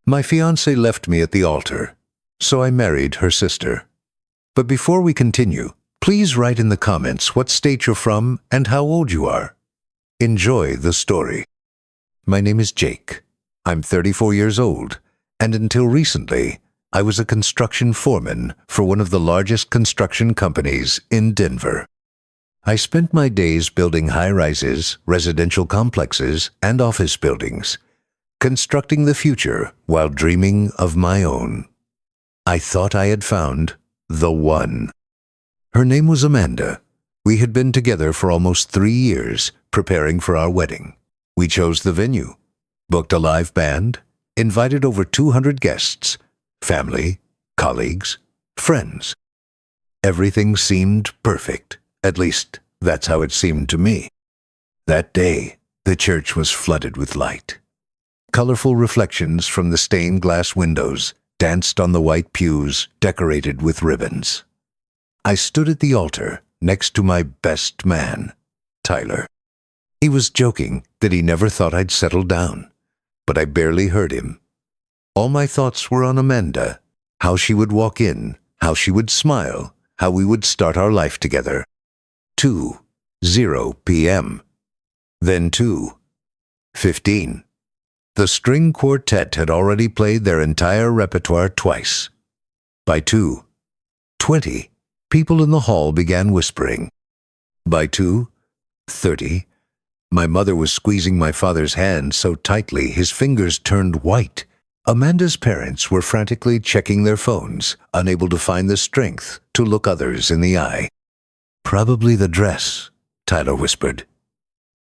My fiancée left me at the altar, so I married her sister. But before we continue, please write in the comments what state you're from and how old you are. Enjoy the story. My name is Jake. I'm 34 years old, and until recently, I was a construction foreman for one of the largest construction companies in Denver. I spent my days building high-rises, residential complexes, and office buildings, constructing the future while dreaming of my own. I thought I had found the one. Her name was Amanda. We had been together for almost 3 years, preparing for our wedding. We chose the venue, booked a live band, invited over 200 guests, family, colleagues, friends. Everything seemed perfect. At least, that's how it seemed to me. That day, the church was flooded with light. Colorful reflections from the stained glass windows danced on the white pews decorated with ribbons. I stood at the altar next to my best man, Tyler. He was joking that he never thought I'd settle down, but I barely heard him. All my thoughts were on Amanda, how she would walk in, how she would smile, how we would start our life together. 2:0 p.m. Then 2:15. The string quartet had already played their entire repertoire twice. By 2:20, people in the hall began whispering. By 2:30, my mother was squeezing my father's hand so tightly his fingers turned white. Amanda's parents were frantically checking their phones, unable to find the strength to look others in the eye. "Probably the dress," Tyler whispered.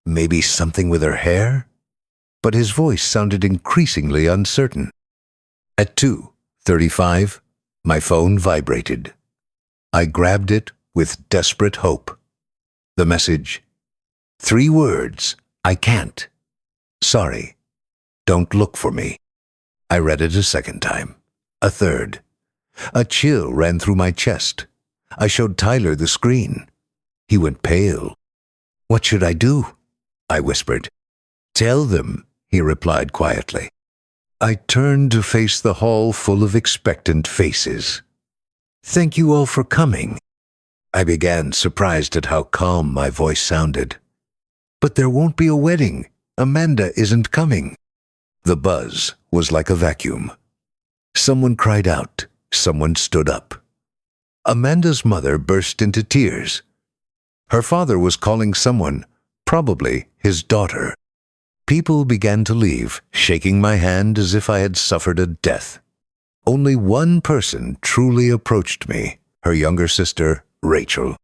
"Maybe something with her hair?" But his voice sounded increasingly uncertain. At 2:35, my phone vibrated. I grabbed it with desperate hope. The message: 3 words, "I can't. Sorry. Don't look for me." I read it a second time, a third. A chill ran through my chest. I showed Tyler the screen. He went pale. "What should I do?" I whispered. "Tell them," he replied quietly. I turned to face the hall full of expectant faces. "Thank you all for coming," I began, surprised at how calm my voice sounded. "But there won't be a wedding. Amanda isn't coming." The buzz was like a vacuum. Someone cried out. Someone stood up. Amanda's mother burst into tears. Her father was calling someone, probably his daughter. People began to leave, shaking my hand as if I had suffered a death. Only one person truly approached me, her younger sister, Rachel.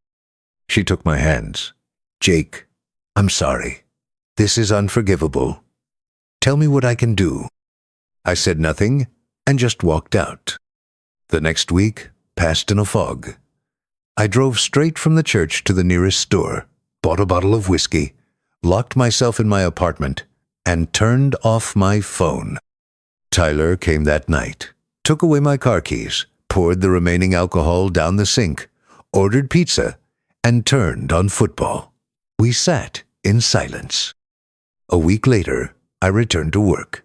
She took my hands. "Jake, I'm sorry. This is unforgivable. Tell me what I can do." I said nothing and just walked out. The next week passed in a fog. I drove straight from the church to the nearest store, bought a bottle of whiskey, locked myself in my apartment, and turned off my phone. Tyler came that night, took away my car keys, poured the remaining alcohol down the sink, ordered pizza, and turned on football. We sat in silence. A week later, I returned to work.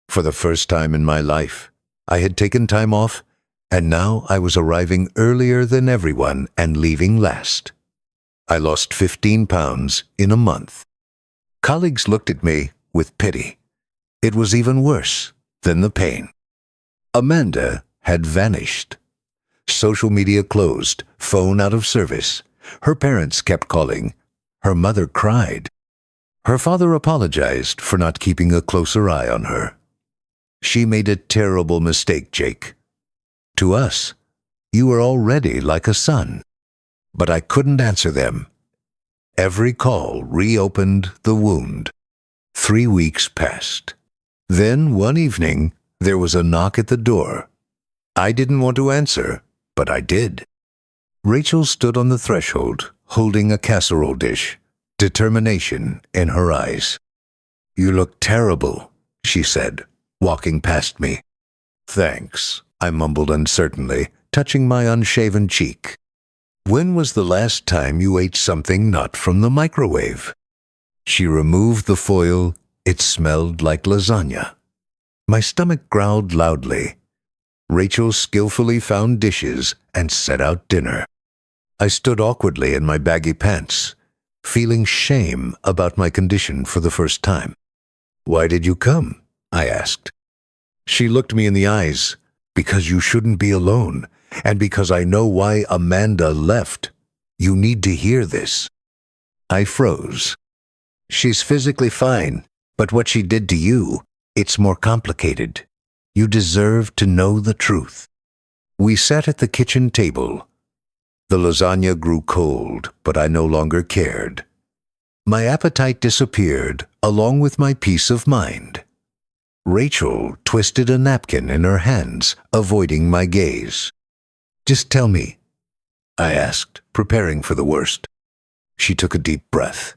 For the first time in my life, I had taken time off, and now I was arriving earlier than everyone and leaving last. I lost 15 pounds in a month. Colleagues looked at me with pity. It was even worse than the pain. Amanda had vanished. Social media closed, phone out of service. Her parents kept calling. Her mother cried. Her father apologized for not keeping a closer eye on her. "She made a terrible mistake, Jake. To us, you were already like a son." But I couldn't answer them. Every call reopened the wound. 3 weeks passed. Then one evening, there was a knock at the door. I didn't want to answer, but I did. Rachel stood on the threshold, holding a casserole dish, determination in her eyes. "You look terrible," she said, walking past me. "Thanks," I mumbled uncertainly, touching my unshaven cheek. "When was the last time you ate something not from the microwave?" She removed the foil. It smelled like lasagna. My stomach growled loudly. Rachel skillfully found dishes and set out dinner. I stood awkwardly in my baggy pants, feeling shame about my condition for the first time. "Why did you come?" I asked. She looked me in the eyes. "Because you shouldn't be alone, and because I know why Amanda left. You need to hear this." I froze. "She's physically fine, but what she did to you, it's more complicated. You deserve to know the truth." We sat at the kitchen table. The lasagna grew cold, but I no longer cared. My appetite disappeared, along with my peace of mind. Rachel twisted a napkin in her hands, avoiding my gaze. "Just tell me," I asked, preparing for the worst. She took a deep breath.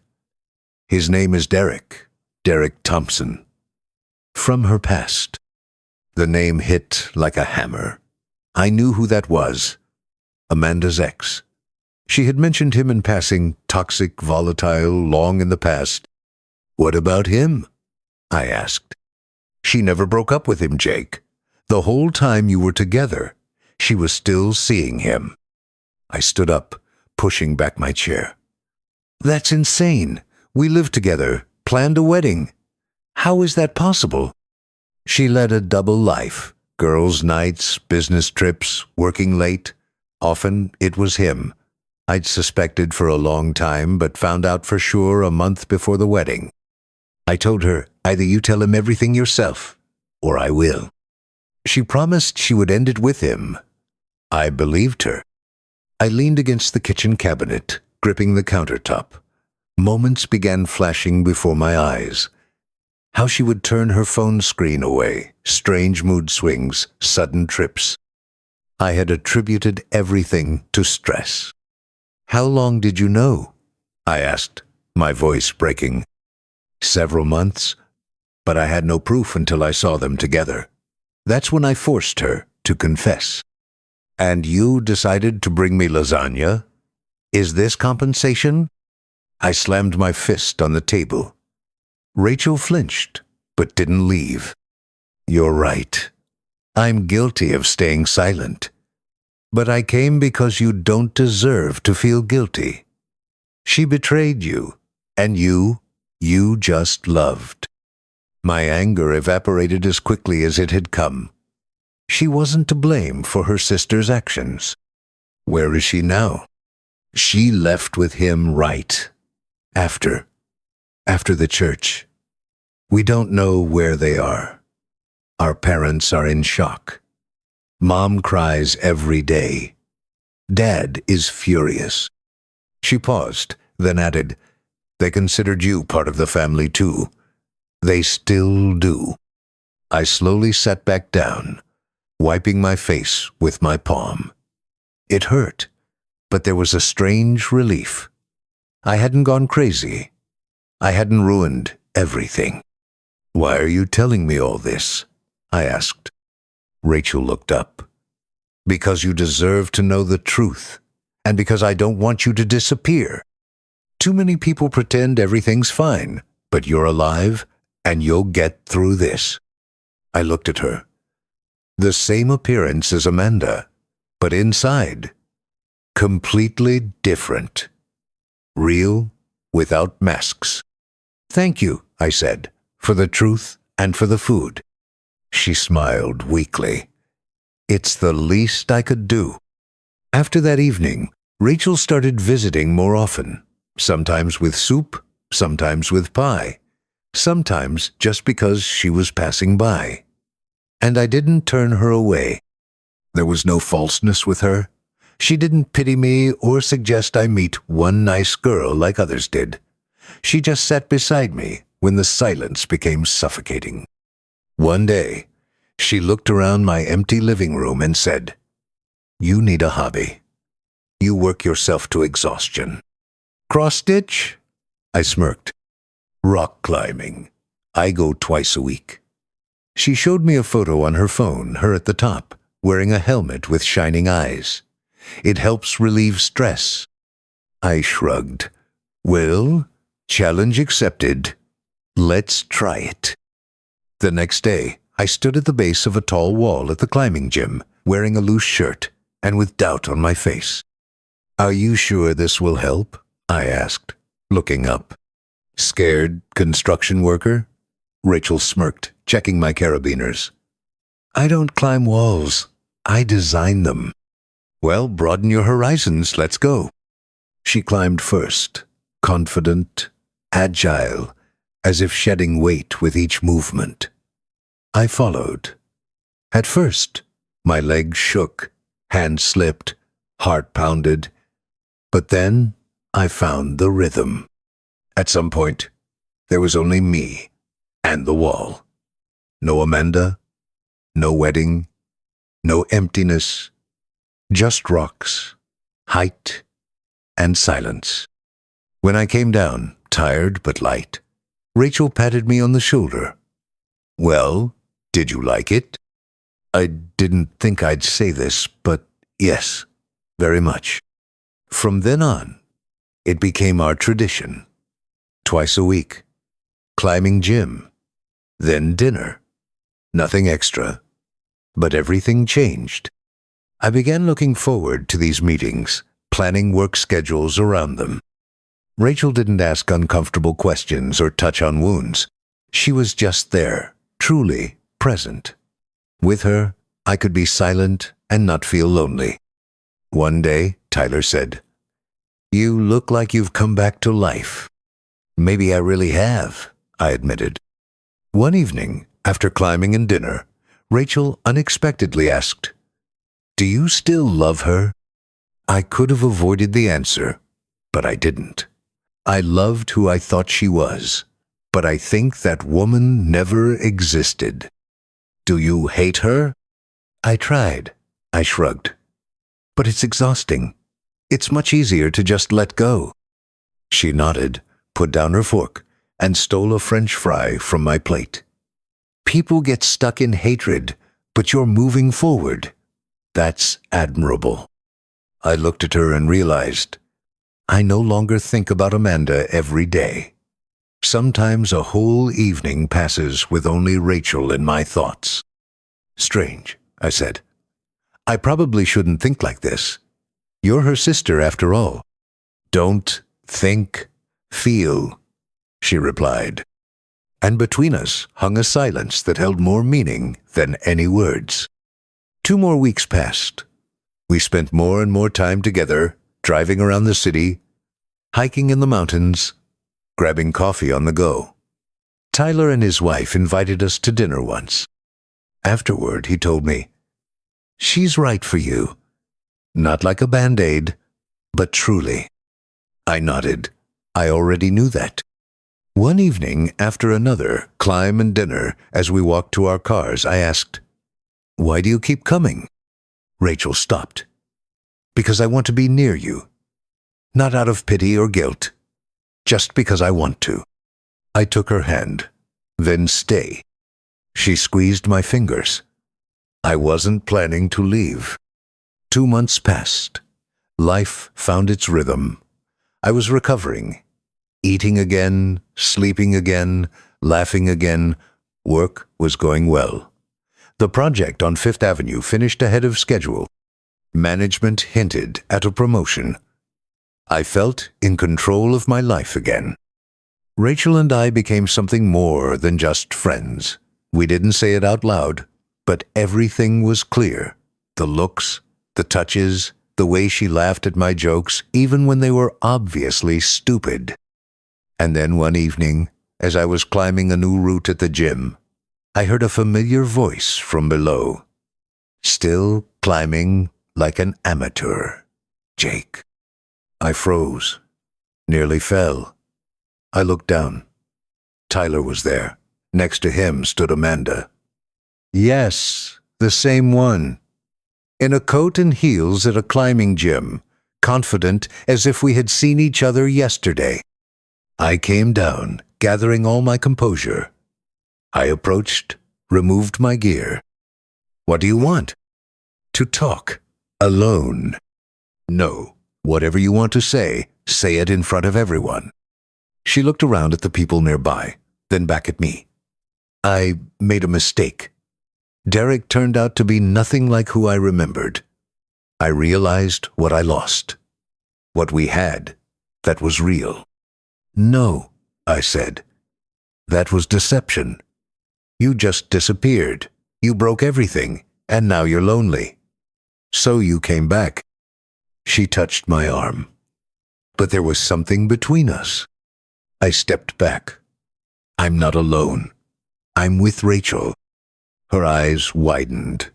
"His name is Derek Thompson." From her past. The name hit like a hammer. I knew who that was. Amanda's ex. She had mentioned him in passing, toxic, volatile, long in the past. "What about him?" I asked. "She never broke up with him, Jake. The whole time you were together, she was still seeing him." I stood up, pushing back my chair. "That's insane. We lived together, planned a wedding. How is that possible?" She led a double life. Girls' nights, business trips, working late. Often it was him. I'd suspected for a long time, but found out for sure a month before the wedding. I told her, "Either you tell him everything yourself, or I will." She promised she would end it with him. I believed her. I leaned against the kitchen cabinet, gripping the countertop. Moments began flashing before my eyes. How she would turn her phone screen away, strange mood swings, sudden trips. I had attributed everything to stress. "How long did you know?" I asked, my voice breaking. "Several months, but I had no proof until I saw them together. That's when I forced her to confess." "And you decided to bring me lasagna? Is this compensation?" I slammed my fist on the table. Rachel flinched, but didn't leave. "You're right. I'm guilty of staying silent. But I came because you don't deserve to feel guilty. She betrayed you, and you just loved." My anger evaporated as quickly as it had come. She wasn't to blame for her sister's actions. Where is she now? She left with him right after the church. We don't know where they are. Our parents are in shock. Mom cries every day. Dad is furious. She paused, then added, "They considered you part of the family too. They still do." I slowly sat back down, wiping my face with my palm. It hurt, but there was a strange relief. I hadn't gone crazy. I hadn't ruined everything. "Why are you telling me all this?" I asked. Rachel looked up. "Because you deserve to know the truth, and because I don't want you to disappear. Too many people pretend everything's fine, but you're alive, and you'll get through this." I looked at her. The same appearance as Amanda, but inside, completely different. Real, without masks. "Thank you," I said, "for the truth and for the food." She smiled weakly. "It's the least I could do." After that evening, Rachel started visiting more often, sometimes with soup, sometimes with pie, sometimes just because she was passing by. And I didn't turn her away. There was no falseness with her. She didn't pity me or suggest I meet one nice girl like others did. She just sat beside me when the silence became suffocating. One day, she looked around my empty living room and said, "You need a hobby. You work yourself to exhaustion." "Cross-stitch?" I smirked. "Rock climbing. I go twice a week." She showed me a photo on her phone, her at the top, wearing a helmet with shining eyes. "It helps relieve stress." I shrugged. "Well, challenge accepted. Let's try it." The next day, I stood at the base of a tall wall at the climbing gym, wearing a loose shirt and with doubt on my face. "Are you sure this will help?" I asked, looking up. "Scared construction worker?" Rachel smirked, checking my carabiners. "I don't climb walls. I design them." "Well, broaden your horizons. Let's go." She climbed first, confident, agile, as if shedding weight with each movement. I followed. At first, my legs shook, hands slipped, heart pounded. But then I found the rhythm. At some point, there was only me and the wall. No Amanda, no wedding, no emptiness, just rocks, height, and silence. When I came down, tired but light, Rachel patted me on the shoulder. "Well, did you like it?" I didn't think I'd say this, but yes, very much. From then on, it became our tradition. Twice a week, climbing gym, then dinner. Nothing extra, but everything changed. I began looking forward to these meetings, planning work schedules around them. Rachel didn't ask uncomfortable questions or touch on wounds. She was just there, truly present. With her, I could be silent and not feel lonely. One day, Tyler said, "You look like you've come back to life." "Maybe I really have," I admitted. One evening, after climbing and dinner, Rachel unexpectedly asked, "Do you still love her?" I could have avoided the answer, but I didn't. I loved who I thought she was, but I think that woman never existed. "Do you hate her?" I tried. I shrugged. "But it's exhausting. It's much easier to just let go." She nodded, put down her fork, and stole a French fry from my plate. "People get stuck in hatred, but you're moving forward. That's admirable." I looked at her and realized I no longer think about Amanda every day. Sometimes a whole evening passes with only Rachel in my thoughts. "Strange," I said. "I probably shouldn't think like this. You're her sister after all." "Don't think, feel," she replied. And between us hung a silence that held more meaning than any words. 2 more weeks passed. We spent more and more time together, driving around the city, hiking in the mountains, grabbing coffee on the go. Tyler and his wife invited us to dinner once. Afterward, he told me, "She's right for you. Not like a Band-Aid, but truly." I nodded. I already knew that. One evening, after another climb and dinner, as we walked to our cars, I asked, "Why do you keep coming?" Rachel stopped. "Because I want to be near you. Not out of pity or guilt. Just because I want to." I took her hand. "Then stay." She squeezed my fingers. I wasn't planning to leave. 2 months passed. Life found its rhythm. I was recovering. Eating again, sleeping again, laughing again. Work was going well. The project on Fifth Avenue finished ahead of schedule. Management hinted at a promotion. I felt in control of my life again. Rachel and I became something more than just friends. We didn't say it out loud, but everything was clear. The looks, the touches, the way she laughed at my jokes, even when they were obviously stupid. And then one evening, as I was climbing a new route at the gym, I heard a familiar voice from below. "Still climbing like an amateur, Jake." I froze, nearly fell. I looked down. Tyler was there. Next to him stood Amanda. Yes, the same one. In a coat and heels at a climbing gym, confident as if we had seen each other yesterday. I came down, gathering all my composure. I approached, removed my gear. "What do you want?" "To talk. Alone." "No. Whatever you want to say it in front of everyone." She looked around at the people nearby, then back at me. "I made a mistake," Derek turned out to be nothing like who I remembered. I realized what I lost. What we had that was real. "No," I said. "That was deception. You just disappeared. You broke everything, and now you're lonely. So you came back." She touched my arm. "But there was something between us." I stepped back. "I'm not alone. I'm with Rachel." Her eyes widened.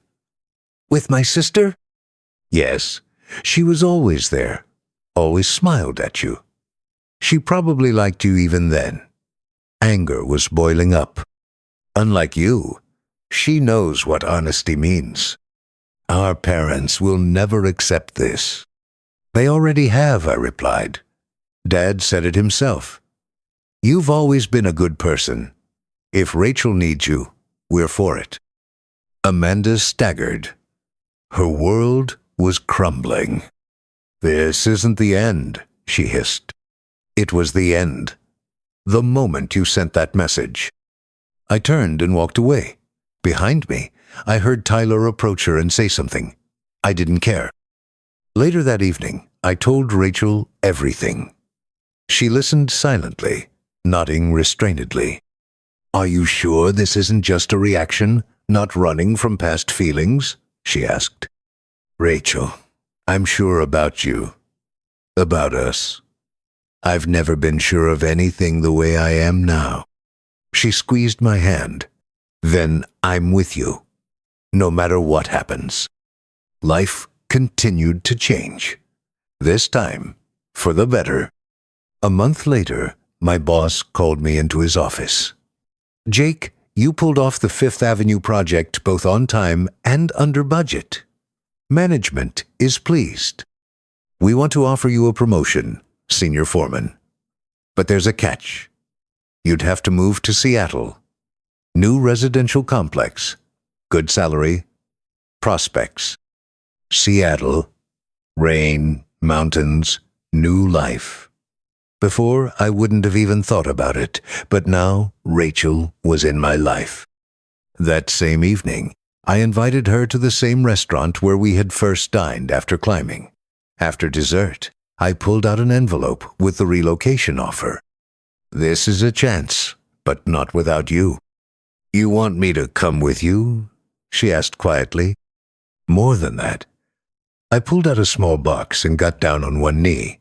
"With my sister?" "Yes. She was always there. Always smiled at you. She probably liked you even then." Anger was boiling up. "Unlike you, she knows what honesty means. Our parents will never accept this." "They already have," I replied. "Dad said it himself. You've always been a good person. If Rachel needs you, we're for it." Amanda staggered. Her world was crumbling. "This isn't the end," she hissed. "It was the end. The moment you sent that message." I turned and walked away. Behind me, I heard Tyler approach her and say something. I didn't care. Later that evening, I told Rachel everything. She listened silently, nodding restrainedly. "Are you sure this isn't just a reaction, not running from past feelings?" she asked. "Rachel, I'm sure about you. About us. I've never been sure of anything the way I am now." She squeezed my hand. "Then I'm with you, no matter what happens." Life continued to change. This time, for the better. A month later, my boss called me into his office. "Jake, you pulled off the Fifth Avenue project both on time and under budget. Management is pleased. We want to offer you a promotion, senior foreman. But there's a catch. You'd have to move to Seattle. New residential complex. Good salary. Prospects. Seattle. Rain, mountains, new life. Before, I wouldn't have even thought about it, but now Rachel was in my life. That same evening, I invited her to the same restaurant where we had first dined after climbing. After dessert, I pulled out an envelope with the relocation offer. "This is a chance, but not without you." "You want me to come with you?" she asked quietly. "More than that." I pulled out a small box and got down on one knee.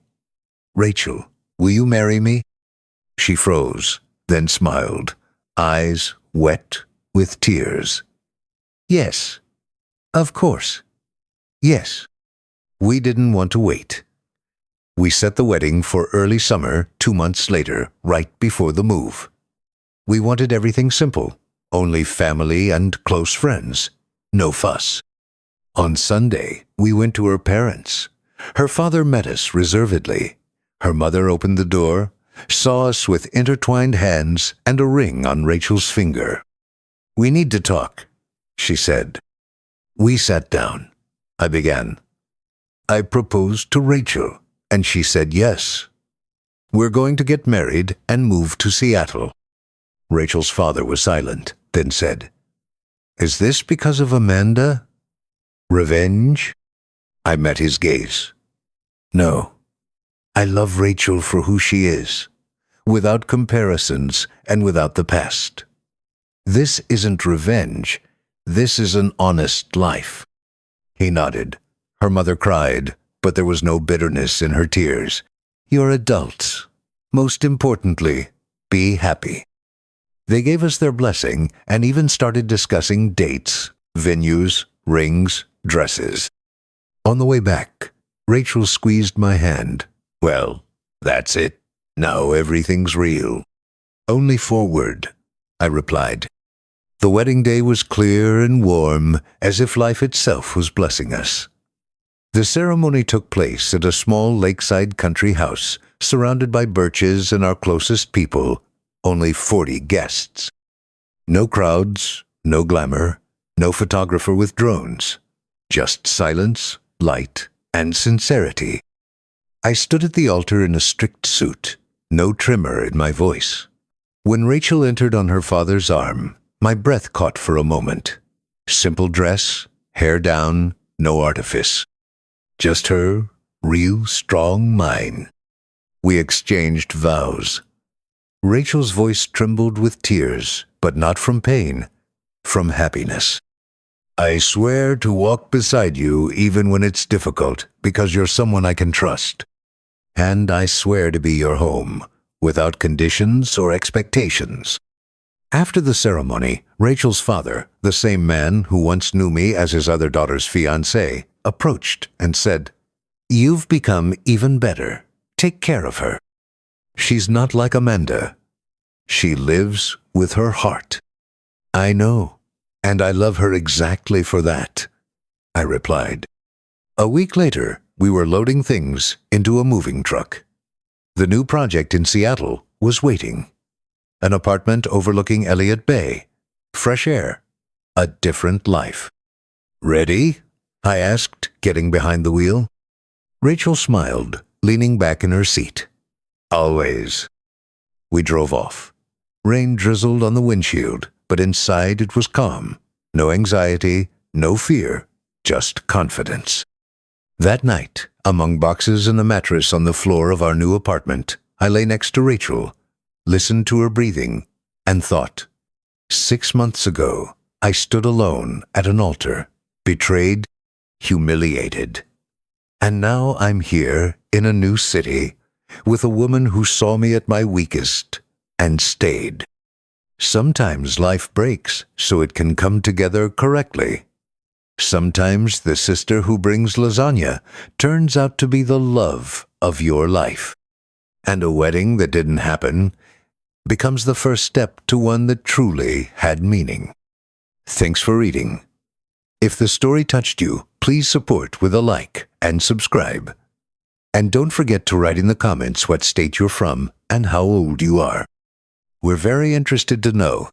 "Rachel, will you marry me?" She froze, then smiled, eyes wet with tears. "Yes, of course. Yes." We didn't want to wait. We set the wedding for early summer 2 months later, right before the move. We wanted everything simple, only family and close friends, no fuss. On Sunday, we went to her parents. Her father met us reservedly. Her mother opened the door, saw us with intertwined hands and a ring on Rachel's finger. "We need to talk," she said. We sat down. I began. "I proposed to Rachel, and she said yes. We're going to get married and move to Seattle." Rachel's father was silent, then said, "Is this because of Amanda? Revenge?" I met his gaze. "No. I love Rachel for who she is, without comparisons and without the past. This isn't revenge. This is an honest life." He nodded. Her mother cried, but there was no bitterness in her tears. "You're adults. Most importantly, be happy." They gave us their blessing and even started discussing dates, venues, rings, dresses. On the way back, Rachel squeezed my hand. "Well, that's it. Now everything's real." "Only forward," I replied. The wedding day was clear and warm, as if life itself was blessing us. The ceremony took place at a small lakeside country house, surrounded by birches and our closest people, only 40 guests. No crowds, no glamour, no photographer with drones. Just silence, light, and sincerity. I stood at the altar in a strict suit, no tremor in my voice. When Rachel entered on her father's arm, my breath caught for a moment. Simple dress, hair down, no artifice. Just her, real strong mine. We exchanged vows. Rachel's voice trembled with tears, but not from pain, from happiness. I swear to walk beside you even when it's difficult, because you're someone I can trust. And I swear to be your home, without conditions or expectations. After the ceremony, Rachel's father, the same man who once knew me as his other daughter's fiancé, approached and said, "You've become even better. Take care of her. She's not like Amanda. She lives with her heart." "I know, and I love her exactly for that," I replied. A week later, we were loading things into a moving truck. The new project in Seattle was waiting. An apartment overlooking Elliott Bay, fresh air, a different life. "Ready?" I asked, getting behind the wheel. Rachel smiled, leaning back in her seat. "Always." We drove off. Rain drizzled on the windshield, but inside it was calm. No anxiety, no fear, just confidence. That night, among boxes and a mattress on the floor of our new apartment, I lay next to Rachel, listened to her breathing, and thought, 6 months ago, I stood alone at an altar, betrayed, humiliated. And now I'm here in a new city, with a woman who saw me at my weakest and stayed. Sometimes life breaks so it can come together correctly. Sometimes the sister who brings lasagna turns out to be the love of your life. And a wedding that didn't happen becomes the first step to one that truly had meaning. Thanks for reading. If the story touched you, please support with a like and subscribe. And don't forget to write in the comments what state you're from and how old you are. We're very interested to know.